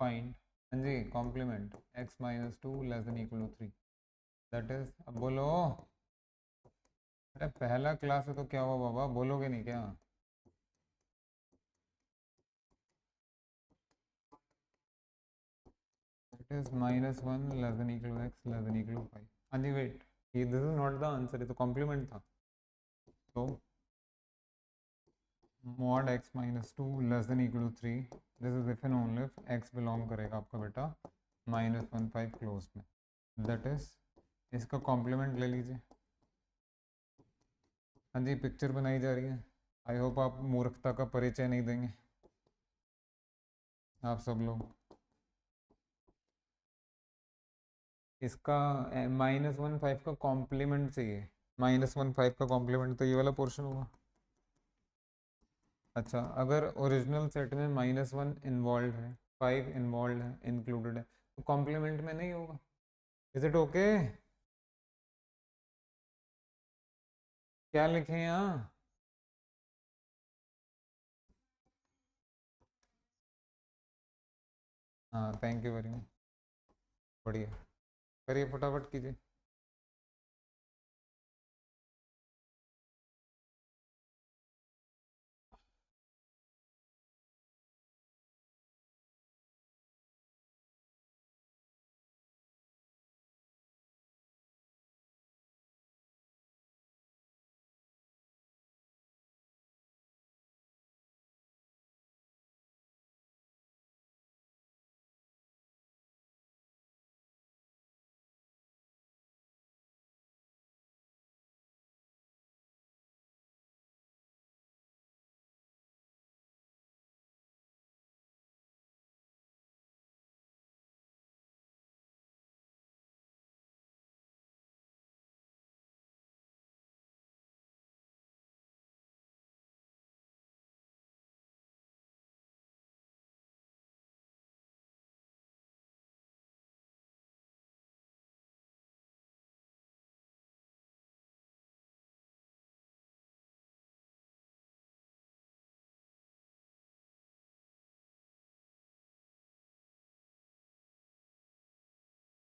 फाइंड, हाँ जी, complement x minus two less than equal to three, that is, अब बोलो। अरे पहला क्लास है तो क्या हुआ बाबा, बोलोगे नहीं क्या? It is minus one less than equal to x less than equal to five. हाँ जी वेट, ये this is not the answer, ये तो कॉम्प्लीमेंट था। तो mod x minus two less than equal to three, this is if and only if x belong करेगा आपका बेटा माइनस वन फाइव क्लोज में, दैट इज, इसका कॉम्प्लीमेंट ले लीजिए। हाँ जी पिक्चर बनाई जा रही है, आई होप आप मूर्खता का परिचय नहीं देंगे आप सब लोग। इसका माइनस वन फाइव का कॉम्प्लीमेंट चाहिए, माइनस वन फाइव का कॉम्प्लीमेंट तो ये वाला पोर्शन होगा। अच्छा, अगर ओरिजिनल सेट में माइनस वन इन्वॉल्व है, फाइव इन्वॉल्व है, इंक्लूडेड है, तो कॉम्प्लीमेंट में नहीं होगा। Is it okay? क्या लिखे यहाँ? हाँ थैंक यू वेरी मच, बढ़िया, करिए फटाफट कीजिए।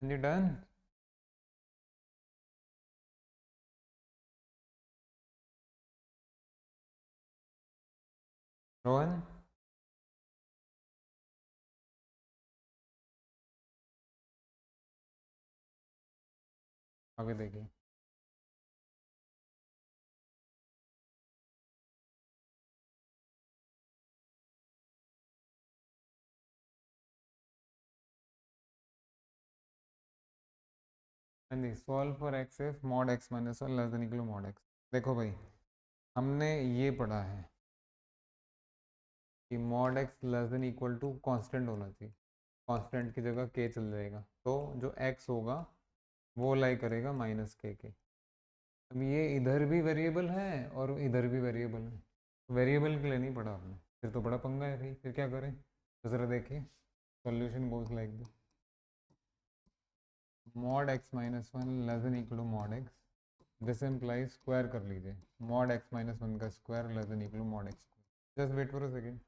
डन। रोहन, आगे देखिए। हाँ जी, solve for x if mod x minus one less than equal to mod x. देखो भाई, हमने ये पढ़ा है कि mod x less than equal to constant होना चाहिए, कांस्टेंट की जगह के चल जाएगा, तो जो एक्स होगा वो लाई करेगा माइनस के। अब ये इधर भी वेरिएबल है और इधर भी वेरिएबल है, वेरिएबल के लिए नहीं पढ़ा आपने, फिर तो बड़ा पंगा है भाई, फिर क्या करें? तो ज़रा देखिए, solution goes like this, mod x minus one less than equal to mod x, this implies square कर लीजिए, मॉड एक्स माइनस वन का square less than equal to mod x. Just wait for a second,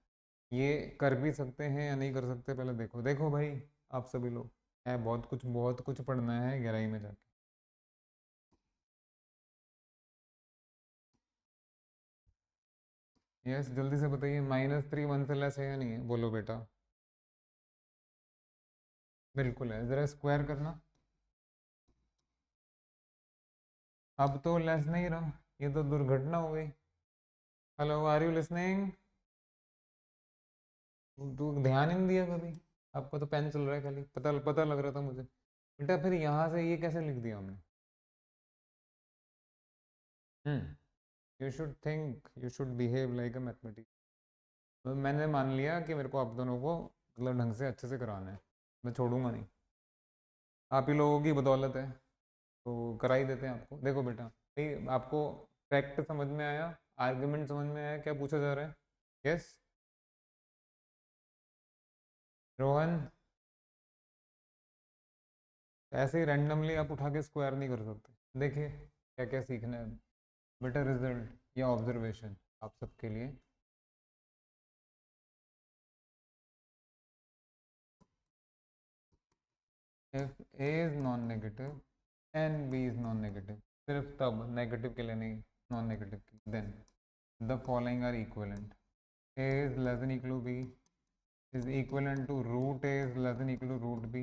ये कर भी सकते हैं या नहीं कर सकते, पहले देखो, देखो भाई, आप सभी लोग है, बहुत कुछ पढ़ना है गहराई में जाके। यस जल्दी से बताइए, माइनस थ्री वन से लेस है या नहीं है, बोलो बेटा। बिल्कुल है, ज़रा स्क्वायर करना। अब तो लेस नहीं रहा, ये तो दुर्घटना हो गई। Hello, are you listening? तू ध्यान ही नहीं दिया कभी, आपको तो पेन चल रहा है खाली, पता पता लग रहा था मुझे। बेटा फिर यहाँ से ये कैसे लिख दिया हमने? You should think, you should behave like a mathematics. तो मैंने मान लिया कि मेरे को आप दोनों को मतलब ढंग से अच्छे से कराना है, मैं छोड़ूंगा नहीं, आप ही लोगों की बदौलत है, तो करा ही देते हैं आपको। देखो बेटा, नहीं आपको फैक्ट समझ में आया, आर्गुमेंट समझ में आया, क्या पूछा जा रहा है? यस रोहन, ऐसे ही रैंडमली आप उठा के स्क्वायर नहीं कर सकते। देखिए क्या क्या सीखना है बेटा, रिजल्ट या ऑब्जर्वेशन आप सबके लिए। If a is non negative and b is non negative, सिर्फ तब, नेगेटिव के लिए नहीं, नॉन नेगेटिव के, then the following are equivalent, a is less than equal to b is equivalent to root a is less than equal to root b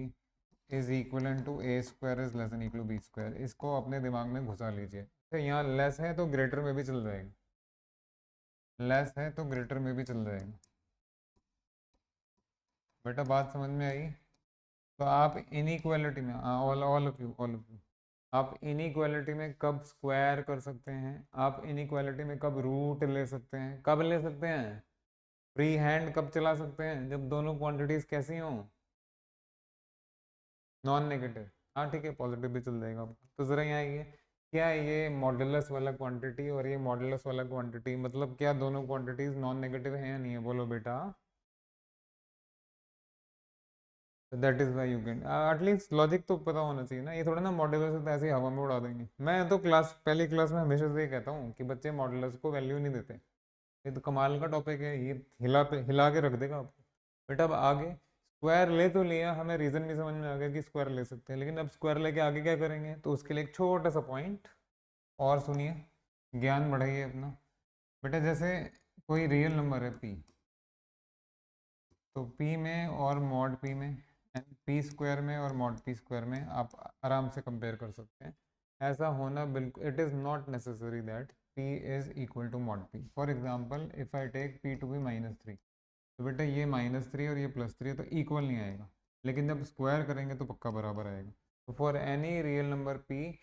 is equivalent to a square is less than equal to b square। इसको अपने दिमाग में घुसा लीजिए। तो यहाँ less है तो ग्रेटर में भी चल जाएगा, लेस है तो ग्रेटर में भी चल जाएगा। बेटा बात समझ में आई? तो आप इनइक्वालिटी में, ऑल ऑल ऑफ यू आप इनइक्वालिटी में कब स्क्वायर कर सकते हैं, आप इनइक्वालिटी में कब रूट ले सकते हैं, कब ले सकते हैं, फ्री हैंड कब चला सकते हैं, जब दोनों क्वांटिटीज कैसी हों, नॉन नेगेटिव। हाँ ठीक है, पॉजिटिव भी चल जाएगा आपका। तो ज़रा यहाँ ये क्या है, ये मॉडुलस वाला क्वांटिटी और ये मॉडुलस वाला क्वांटिटी, मतलब क्या दोनों क्वांटिटीज नॉन नेगेटिव हैं या नहीं है, बोलो बेटा। That is why you can at least logic तो पता होना चाहिए ना, ये थोड़ा ना मॉडुलस है तो ऐसे ही हवा में उड़ा देंगे। मैं तो पहली क्लास में हमेशा से ये कहता हूँ कि बच्चे मॉडुलस को वैल्यू नहीं देते, ये तो कमाल का टॉपिक है, ये हिला के रख देगा आपको। बेटा अब आगे स्क्वायर ले तो लिया, हमें रीजन भी समझ में आ गया कि स्क्वायर ले सकते हैं, लेकिन अब स्क्वायर लेके आगे क्या करेंगे, तो उसके लिए एक छोटा सा पॉइंट और सुनिए, ज्ञान बढ़ाइए अपना। बेटा जैसे कोई रियल नंबर है पी, तो पी में और मॉड पी में, पी स्क्वायर में और मॉड पी स्क्वायर में आप आराम से कंपेयर कर सकते हैं। ऐसा होना बिल्कुल, it is not necessary that p is equal to mod p. For example if I take p to be -3, तो बेटा ये -3 और ये +3 है तो इक्वल नहीं आएगा, लेकिन जब स्क्वायर करेंगे तो पक्का बराबर आएगा। तो for any real number P,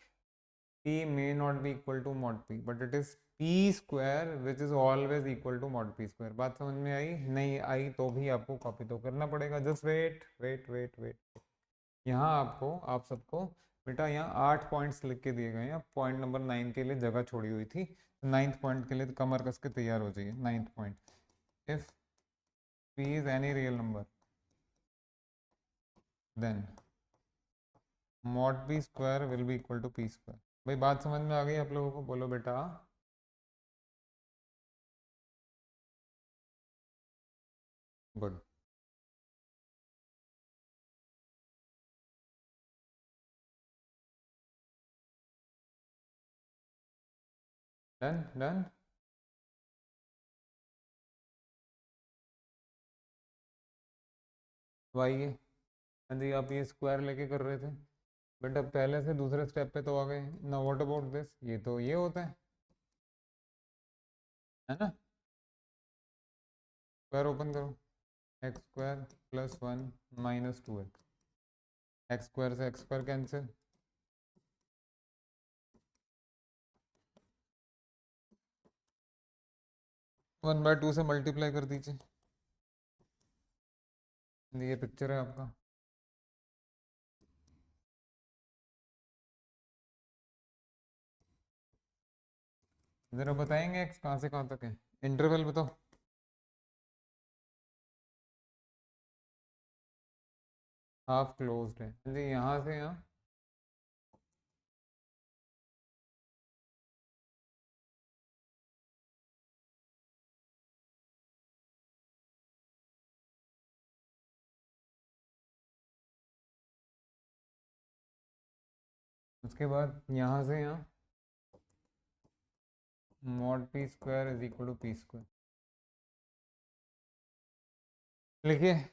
p may not be equal to mod p but it is p square which is always equal to mod p square। बात समझ में आई? नहीं आई तो भी आपको कॉपी तो करना पड़ेगा, just wait wait wait wait. यहाँ आपको, आप सबको बेटा यहाँ 8 पॉइंट्स लिख के दिए गए हैं, पॉइंट नंबर 9 के लिए जगह छोड़ी हुई थी, 9th पॉइंट के लिए तो कमर कस के तैयार हो जाइए। 9th point, if p is any real number then mod p square will be equal to p square। भाई बात समझ में आ गई आप लोगों को, बोलो बेटा। गुड। Done done. तो आइए, हाँ जी, आप ये स्क्वायर लेके कर रहे थे, बट अब पहले से दूसरे स्टेप पे तो आ गए ना। व्हाट अबाउट दिस, ये तो ये होता है ना। स्क्वायर ओपन करो, x square +1 -2x, x square से एक्स स्क्वायर कैंसिल, 1/2 से मल्टीप्लाई कर दीजिए, ये पिक्चर है आपका। ज़रा बताएंगे एक्स कहाँ से कहाँ तक है, इंटरवल बताओ। हाफ क्लोज्ड है जी, यहाँ से यहाँ, उसके बाद यहाँ से यहाँ, mod p square is equal to p square, लिखिए।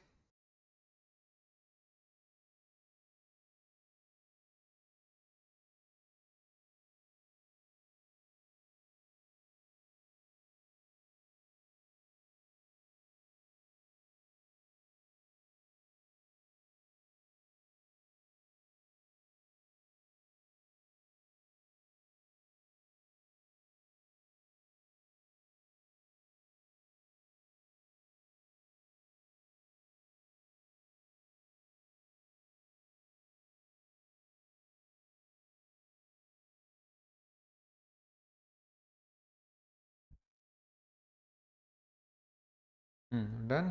डन।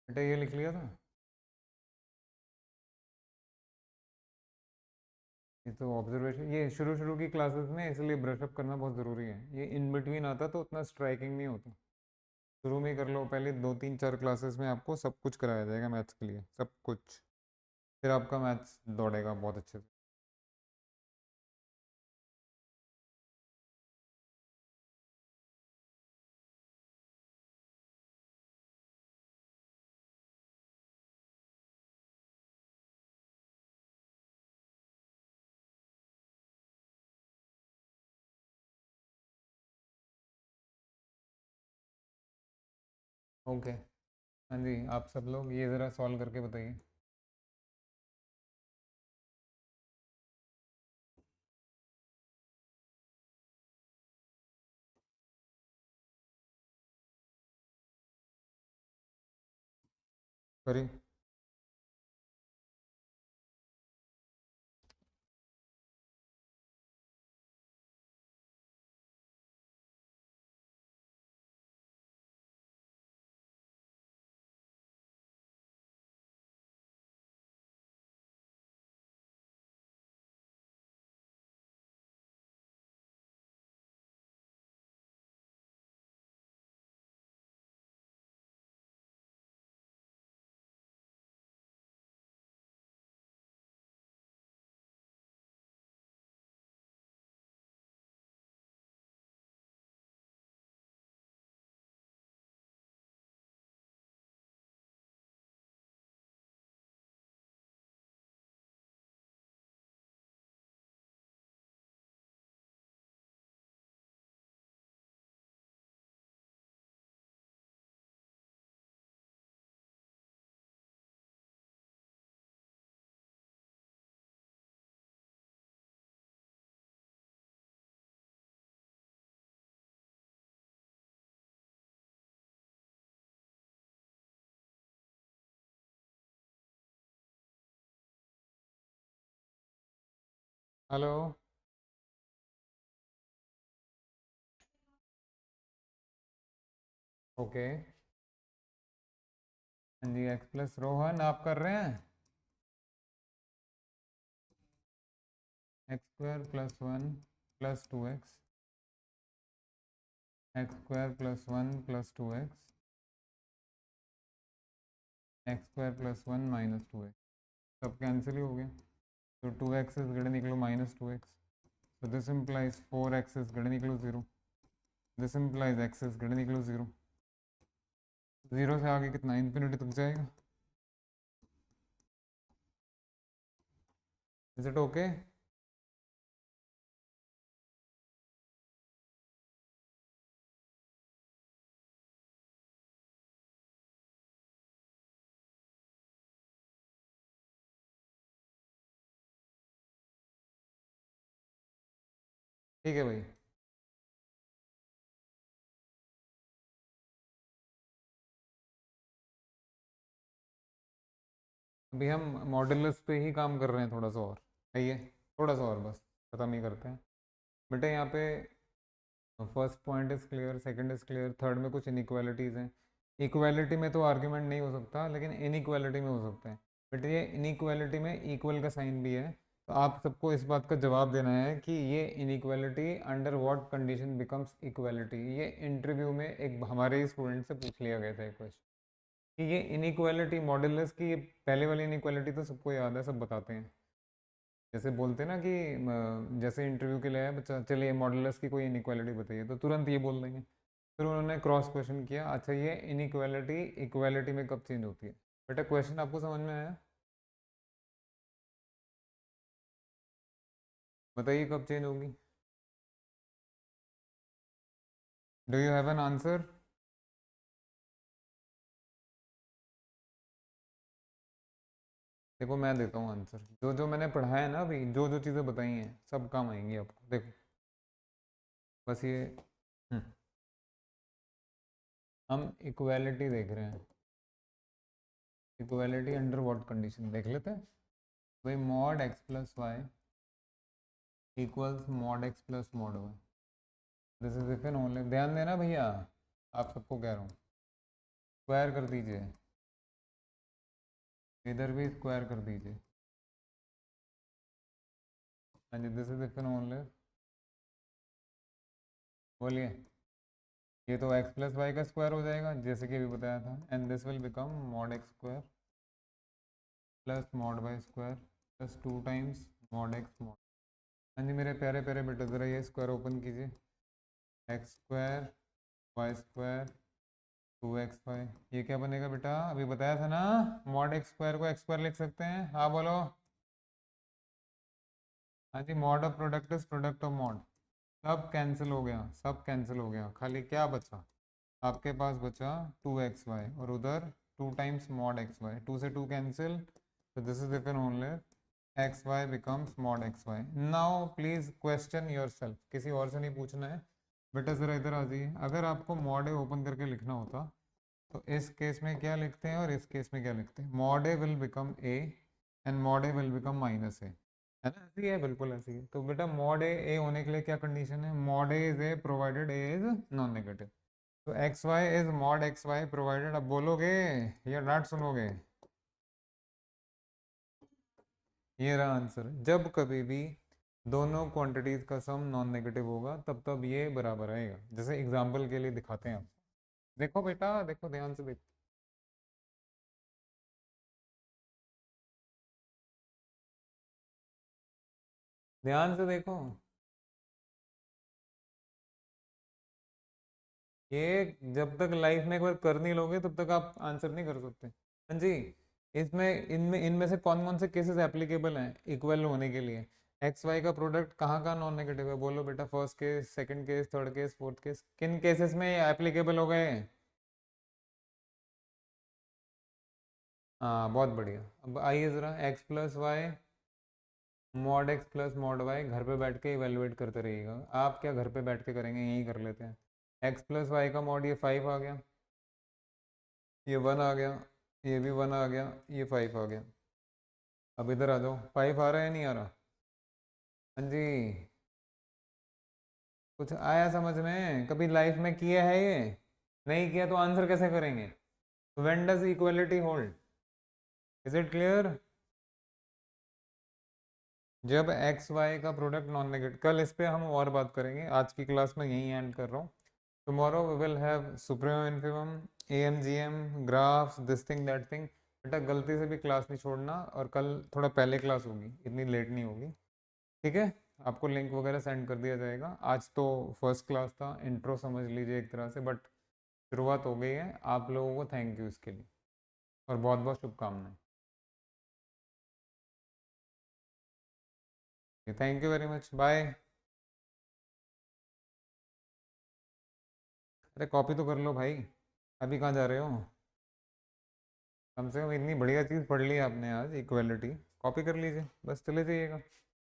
बेटा ये लिख लिया था। ये तो ऑब्जर्वेशन, ये शुरू शुरू की क्लासेस में इसलिए ब्रशअप करना बहुत ज़रूरी है। ये इन बिटवीन आता तो उतना स्ट्राइकिंग नहीं होता। शुरू में ही कर लो, पहले 2 3 4 क्लासेस में आपको सब कुछ कराया जाएगा मैथ्स के लिए, सब कुछ। फिर आपका मैथ्स दौड़ेगा बहुत अच्छे से। ओके, हाँ जी, आप सब लोग ये ज़रा सॉल्व करके बताइए। करिए। हेलो। ओके, हाँ जी, एक्स प्लस रोहन आप कर रहे हैं। X square plus one plus two x square plus one plus two x square plus one minus two x, सब कैंसिल ही हो गया। तो two x is greater equal minus two x, so this implies 4x is greater than equal to 0. This implies x is greater than equal to 0. 0 से आगे कितना infinity तक जाएगा। Is it okay? ठीक है भाई। अभी हम मॉड्यूलस पे ही काम कर रहे हैं, थोड़ा सा और आइए, थोड़ा सा और बस खत्म ही करते हैं। बेटा यहाँ पे first point is clear, second is clear, third में कुछ इनइक्वालिटीज़ हैं। इक्वालिटी में तो आर्ग्यूमेंट नहीं हो सकता, लेकिन इनइक्वालिटी में हो सकता है। बट ये इनइक्वालिटी में इक्वल का साइन भी है, तो आप सबको इस बात का जवाब देना है कि ये inequality under what condition becomes equality. ये इंटरव्यू में एक हमारे स्टूडेंट से पूछ लिया गया था एक क्वेश्चन कि ये इनइक्वालिटी मॉडुलस की, ये पहले वाली इनइक्वालिटी तो सबको याद है, सब बताते हैं। जैसे बोलते हैं ना कि जैसे इंटरव्यू के लिए आया बच्चा, चलिए मॉडुलस की कोई इनइक्वालिटी बताइए, तो तुरंत ये बोल देंगे। फिर उन्होंने क्रॉस क्वेश्चन किया, अच्छा ये इनइक्वालिटी इक्वालिटी में कब चेंज होती है। बेटा क्वेश्चन आपको समझ में आया? बताइए कब चेंज होगी। Do you have an answer? देखो मैं देता हूँ आंसर, जो जो मैंने पढ़ाया है ना अभी, जो जो चीज़ें बताई हैं सब काम आएंगी आपको, देखो। बस ये हम्म, हम इक्वालिटी देख रहे हैं। इक्वालिटी अंडर व्हाट कंडीशन देख लेते हैं भाई। Mod x plus y equals mod x plus mod y, this is if and only, ध्यान देना भैया, आप सबको कह रहा हूँ। स्क्वायर कर दीजिए, इधर भी स्क्वायर कर दीजिए। हाँ जी, this is if and only, बोलिए। ये तो एक्स प्लस वाई का स्क्वायर हो जाएगा जैसे कि अभी बताया था, and this will become mod x square plus mod y square plus 2 times mod x mod. हाँ जी मेरे प्यारे प्यारे बेटे, ज़रा ये स्क्वायर ओपन कीजिए। X square y square 2xy, ये क्या बनेगा बेटा, अभी बताया था ना, मॉड एक्स स्क्वायर को एक्स स्क्वायर लिख सकते हैं, हाँ बोलो। हाँ जी, mod of product is product of mod. सब कैंसिल हो गया, सब कैंसिल हो गया, खाली क्या बचा, आपके पास बचा 2xy और उधर 2 टाइम्स मॉड एक्स वाई, 2 से 2 कैंसिल, तो this is if and only x y becomes mod x y. Now please question yourself, किसी और से नहीं पूछना है बेटा, ज़रा इधर आ जाइए। अगर आपको मॉड ए ओपन करके लिखना होता तो इस केस में क्या लिखते हैं और इस केस में क्या लिखते हैं, mod a will become a and mod a will become minus a, है ना, ऐसी है, बिल्कुल ऐसी है। तो बेटा मॉड ए होने के लिए क्या कंडीशन है, mod a is a provided a is non negative. तो x y is mod x y provided, अब बोलोगे या डांट सुनोगे, ये रहा आंसर। जब कभी भी दोनों क्वांटिटीज का सम नॉन नेगेटिव होगा तब तब ये बराबर आएगा। जैसे एग्जांपल के लिए दिखाते हैं आप, देखो बेटा, देखो ध्यान से देखो। ध्यान से देखो, ये जब तक लाइफ में एक बार कर नहीं लोगे तब तक आप आंसर नहीं कर सकते। हाँ जी, इसमें इनमें इनमें से कौन कौन से केसेस एप्लीकेबल हैं इक्वल होने के लिए, एक्स वाई का प्रोडक्ट कहाँ का नॉन नेगेटिव है, बोलो बेटा, first case, second case, third case, fourth case, किन केसेस में एप्लीकेबल हो गए। हाँ बहुत बढ़िया। अब आइए ज़रा, x plus y mod x plus mod y घर पे बैठ के इवेलुएट करते रहिएगा। आप क्या घर पे बैठ के करेंगे, यही कर लेते हैं। एक्स प्लस वाई का मॉड, ये 5 आ गया, ये 1 आ गया, ये भी 1 आ गया, ये 5 आ गया। अब इधर आ जाओ, 5 आ रहा है नहीं आ रहा, हाँ जी, कुछ आया समझ में, कभी लाइफ में किया है ये, नहीं किया तो आंसर कैसे करेंगे। When does equality hold, is it clear. जब एक्स वाई का प्रोडक्ट नॉन नेगेटिव, कल इस पे हम और बात करेंगे, आज की क्लास में यही एंड कर रहा हूँ। Tomorrow we will have supremum infimum, AM GM, graphs, this thing that thing. बेटा गलती से भी क्लास नहीं छोड़ना, और कल थोड़ा पहले क्लास होगी, इतनी लेट नहीं होगी, ठीक है। आपको लिंक वगैरह सेंड कर दिया जाएगा। आज तो फर्स्ट क्लास था, इंट्रो समझ लीजिए एक तरह से, बट शुरुआत हो गई है। आप लोगों को थैंक यू इसके लिए, और बहुत बहुत शुभकामनाएं। Thank you very much, bye. अरे कॉपी तो कर लो भाई, अभी कहाँ जा रहे हो, कम से कम इतनी बढ़िया चीज़ पढ़ ली आपने आज, इक्वलिटी, कॉपी कर लीजिए, बस चले जाइएगा।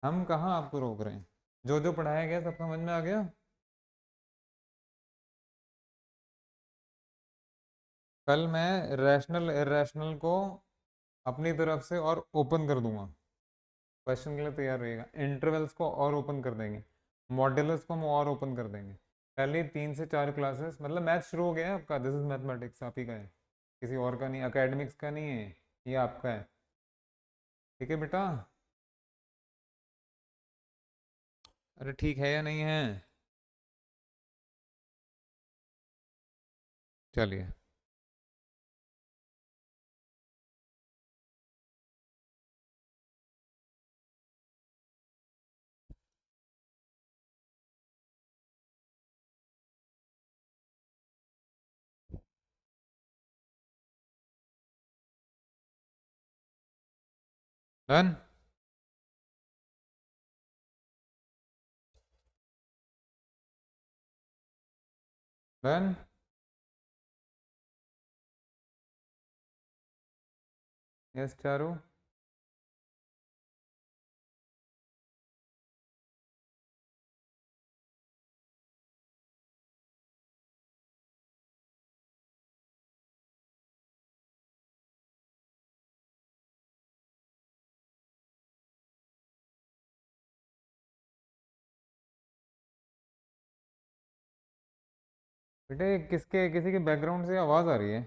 हम कहाँ आपको रोक रहे हैं, जो जो पढ़ाया गया सब समझ में आ गया। कल मैं रैशनल इरेशनल को अपनी तरफ से और ओपन कर दूंगा, क्वेश्चन के लिए तैयार रहिएगा। इंटरवल्स को और ओपन कर देंगे, मॉड्यूलस को हम और ओपन कर देंगे। पहले 3 से 4 क्लासेस, मतलब मैथ शुरू हो गया है आपका, दिस इज मैथमेटिक्स, आप ही का है, किसी और का नहीं, एकेडमिक्स का नहीं है, ये आपका है, ठीक है बेटा। अरे ठीक है या नहीं है, चलिए। डन। डन। यस चारू। बेटे किसके, किसी के बैकग्राउंड से आवाज़ आ रही है।